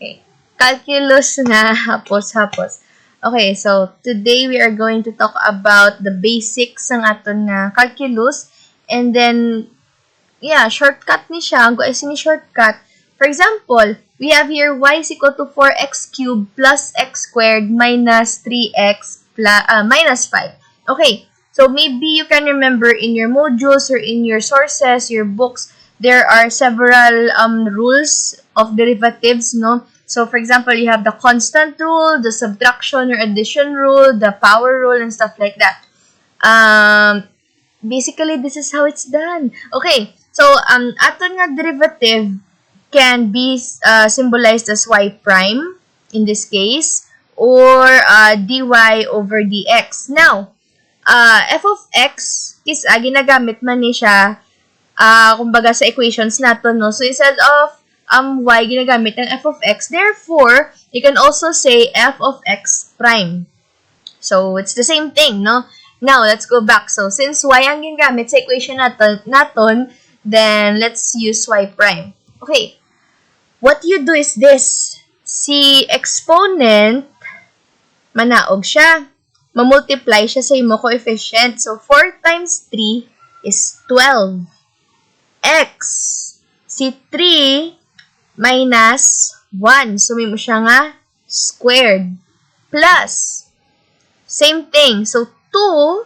Okay. Calculus nga, hapos-hapos. Okay, so today we are going to talk about the basics ng aton nga calculus. And then, yeah, shortcut ni siya. Ang guys ni shortcut. For example, we have here y is equal to 4x cubed plus x squared minus 3x plus, minus 5. Okay, so maybe you can remember in your modules or in your sources, your books, there are several rules of derivatives, no? So, for example, you have the constant rule, the subtraction or addition rule, the power rule, and stuff like that. Basically, this is how it's done. Okay, so, aton nga derivative can be symbolized as y prime, in this case, or dy over dx. Now, f of x is ginagamit man ni siya, kumbaga sa equations natin, no? So, instead of y, ginagamit ang f of x. Therefore, you can also say f of x prime. So, it's the same thing, no? Now, let's go back. So, since y ang ginagamit sa equation natin, then let's use y prime. Okay. What you do is this. Si exponent, manaog siya. Mamultiply siya sa imo coefficient. So, 4 times 3 is 12. X. Si 3 minus 1. So, may mo siya nga squared. Plus. Same thing. So, 2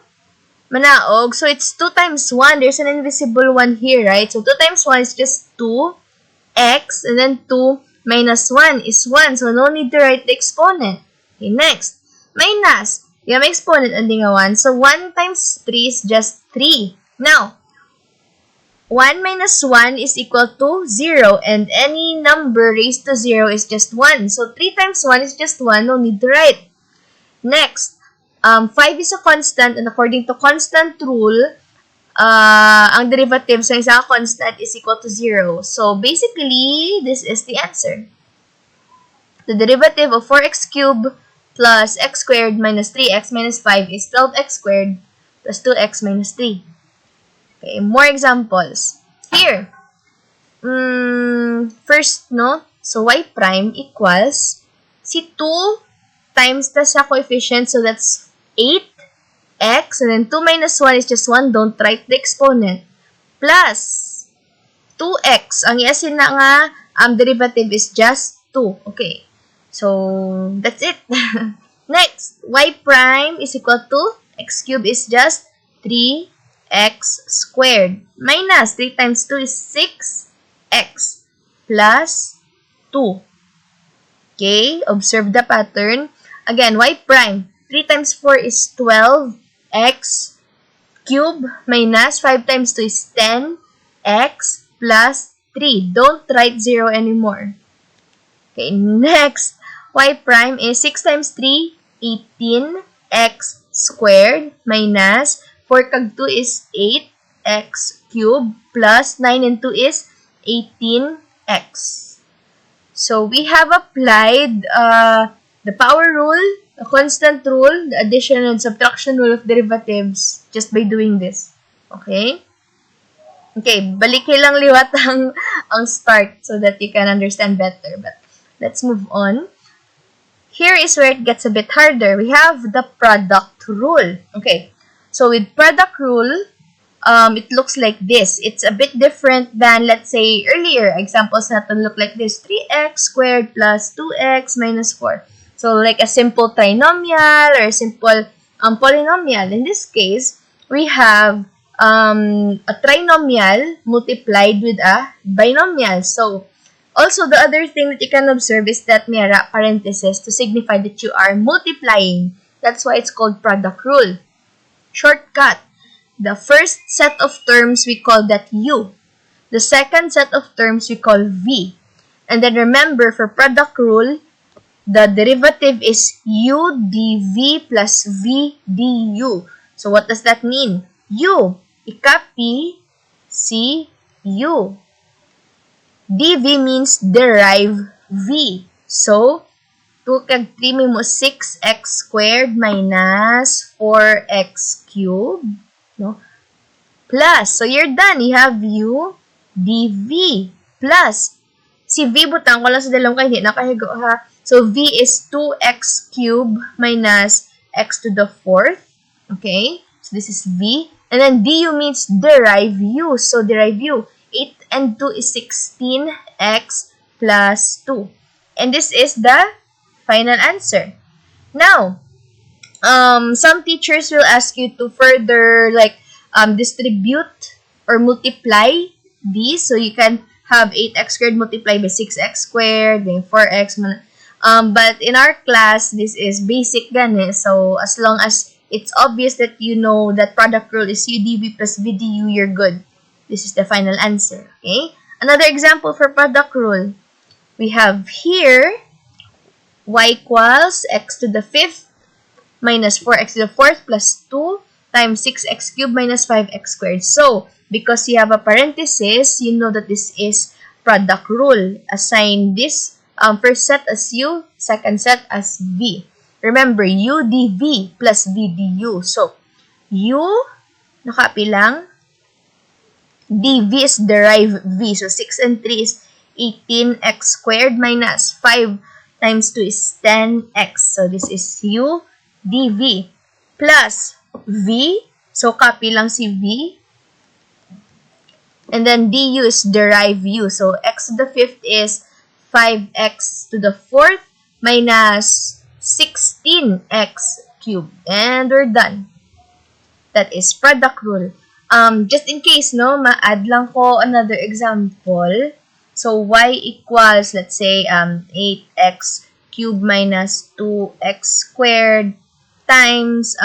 manaog. So, it's 2 times 1. There's an invisible 1 here, right? So, 2 times 1 is just 2. X, and then 2 minus 1 is 1. So, no need to write the exponent. Okay, next. Minus. You have exponent and nga 1. So, 1 times 3 is just 3. Now, 1 minus 1 is equal to 0. And any number raised to 0 is just 1. So, 3 times 1 is just 1. No need to write. Next. 5 is a constant. And according to constant rule, ang derivative sa isang constant is equal to 0. So, basically, this is the answer. The derivative of 4x cubed plus x squared minus 3x minus 5 is 12x squared plus 2x minus 3. Okay, more examples. Here, first, no? So, y prime equals si 2 times the sa coefficient, so that's 8. X, and then 2 minus 1 is just 1. Don't write the exponent. Plus 2x. Ang iasin na nga, derivative is just 2. Okay. So, that's it. Next, y prime is equal to x cubed is just 3x squared. Minus 3 times 2 is 6x plus 2. Okay. Observe the pattern. Again, y prime. 3 times 4 is 12. X cube minus 5 times 2 is 10 x plus 3. Don't write 0 anymore. Okay, next, y prime is 6 times 3, 18 x squared minus 4 kag 2 is 8 x cube plus 9 and 2 is 18x. So, we have applied the power rule, the constant rule, the addition and subtraction rule of derivatives just by doing this. Okay? Okay, balikin lang liwat ang start so that you can understand better. But let's move on. Here is where it gets a bit harder. We have the product rule. Okay, so with product rule, it looks like this. It's a bit different than, let's say, earlier. Examples natin look like this. 3x squared plus 2x minus 4. So, like a simple trinomial or a simple polynomial. In this case, we have a trinomial multiplied with a binomial. So, also the other thing that you can observe is that may parenthesis to signify that you are multiplying. That's why it's called product rule. Shortcut. The first set of terms, we call that u. The second set of terms, we call v. And then remember, for product rule, the derivative is u dv plus v du. So, what does that mean? U. I-copy si u. dv means derive v. So, 2 kag 3 may mo 6x squared minus 4x cubed. No? Plus. So, you're done. You have u dv plus Si V, butang ko lang sa dalawang kay hindi nakahigo ha. So, V is 2x cubed minus x to the fourth. Okay? So, this is V. And then, du means derive u. So, derive u. 8 and 2 is 16x plus 2. And this is the final answer. Now, some teachers will ask you to further distribute or multiply these. So you can have 8x squared multiplied by 6x squared, then 4x. But in our class, this is basic gane. So as long as it's obvious that you know that product rule is UDV plus VDU, you're good. This is the final answer. Okay? Another example for product rule. We have here y equals x to the fifth minus 4x to the fourth plus 2 times 6x cubed minus 5x squared. So, because you have a parenthesis, you know that this is product rule. Assign this first set as u, second set as v. Remember, u dv plus v du. So, u, nakapi lang, dv is derive v. So, 6 and 3 is 18x squared minus 5 times 2 is 10x. So, this is u dv plus v. So, copy lang si v. And then, du is derive u. So, x to the fifth is 5x to the fourth minus 16x cubed. And we're done. That is product rule. Just in case, no, ma-add lang ko another example. So, y equals, let's say, 8x cubed minus 2x squared times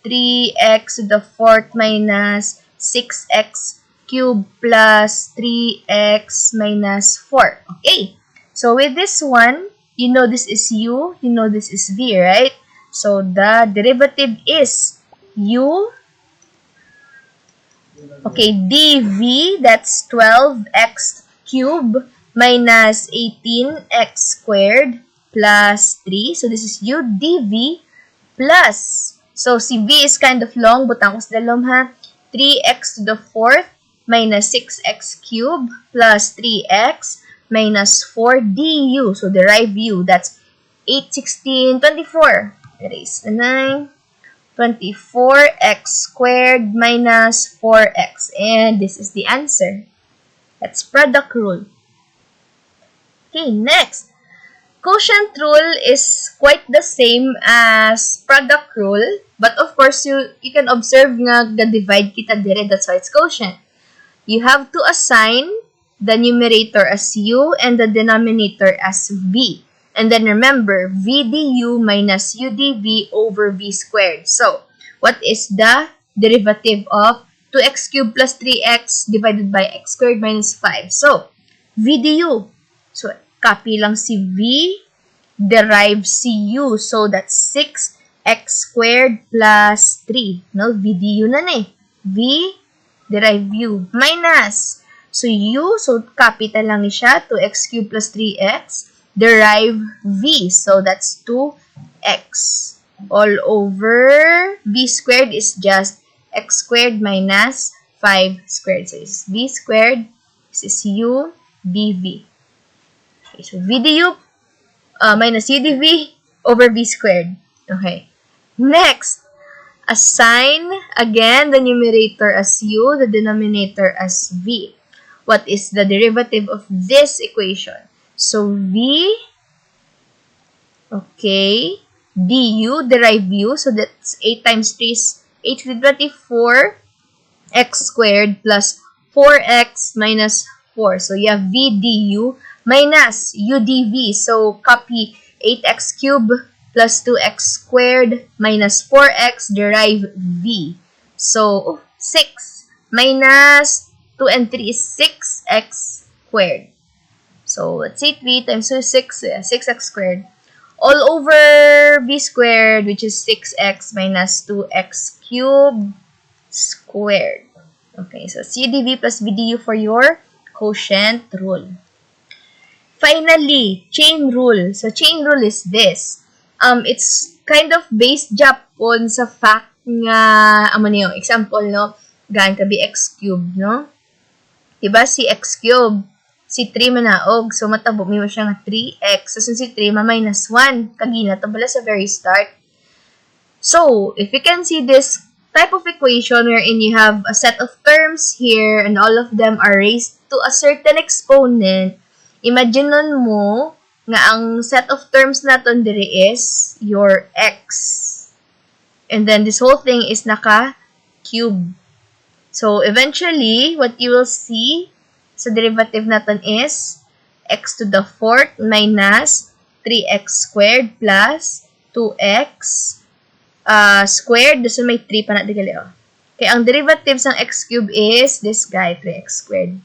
3x to the fourth minus 6x cubed plus 3x minus 4. Okay. So, with this one, you know this is u, you know this is v, right? So, the derivative is u. Okay, dv, that's 12x cubed minus 18x squared plus 3. So, this is u dv plus, so si v is kind of long, butang ko sa dalom ha, 3x to the fourth minus 6x cubed plus 3x minus 4 du. So, derive u, that's 8, 16, 24. Erase the 9. 24x squared minus 4x. And this is the answer. That's product rule. Okay, next. Quotient rule is quite the same as product rule. But of course, you can observe nga divide kita dire. That's why it's quotient. You have to assign the numerator as u and the denominator as v. And then remember, v du minus u dv over v squared. So, what is the derivative of 2x cubed plus 3x divided by x squared minus 5? So, v du. So, copy lang si v, derive si u. So, that's 6x squared plus 3. No, v du na eh. v, derive u, minus. So, u, so capital lang siya, 2x cubed plus 3x. Derive v. So, that's 2x. All over v squared is just x squared minus 5 squared. So, this is v squared. This is u dv. Okay, so, v du minus u dv over v squared. Okay. Next, assign again the numerator as u, the denominator as v. What is the derivative of this equation? So, v, okay, du, derive u. So, that's 8 times 3 is 8 to the 24 x squared plus 4x minus 4. So, you have v du minus u dv. So, copy 8x cubed plus 2x squared minus 4x, derive v. So, 6 minus 2 and 3 is 6x squared. So, let's say 3 times 2 is 6, 6x squared. All over v squared, which is 6x minus 2x cubed squared. Okay, so it's u dv plus v du for your quotient rule. Finally, chain rule. So, chain rule is this. It's kind of based Japon sa fact nga, amo niyo, example, no? Gaan ka bi x cubed, no? Diba si x cubed? Si 3 manaog. So, matabo mo siya nga 3x. So, si 3 ma-minus 1. Kagina to bala sa very start. So, if you can see this type of equation wherein you have a set of terms here and all of them are raised to a certain exponent, imagine mo nga ang set of terms naton dire is your x. And then this whole thing is naka-cube. So, eventually, what you will see sa derivative natin is x to the 4th minus 3x squared plus 2x squared. So, may 3 pa na digali. Okay, ang derivatives ng x cubed is this guy, 3x squared.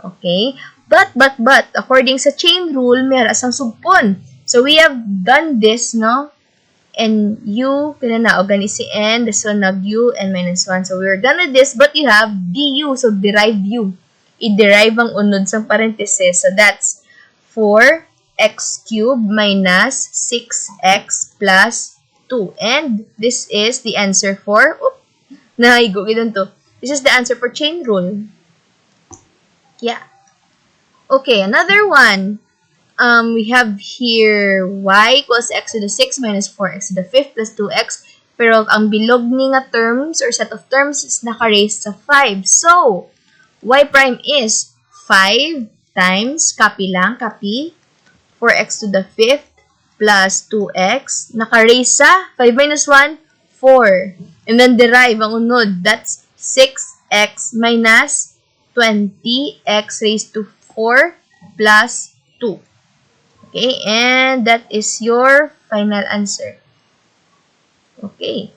Okay? But, according sa chain rule, may asang subpon. So, we have done this, no? And u, pinanaogan is si n, this one nag u, n minus 1. So, we're done with this, but you have du, so derive u. I-derive ang unod sa parenthesis. So, that's 4x cubed minus 6x plus 2. And this is the answer for, nahigo, gano'n to. This is the answer for chain rule. Yeah. Okay, another one. We have here y equals x to the 6 minus 4x to the 5th plus 2x. Pero ang bilog ni nga terms or set of terms is naka-raise sa 5. So, y prime is 5 times, copy lang, copy, 4x to the 5th plus 2x. Naka-raise sa 5 minus 1, 4. And then derive ang unod. That's 6x minus 20x raised to 4 plus 2. Okay, and that is your final answer. Okay.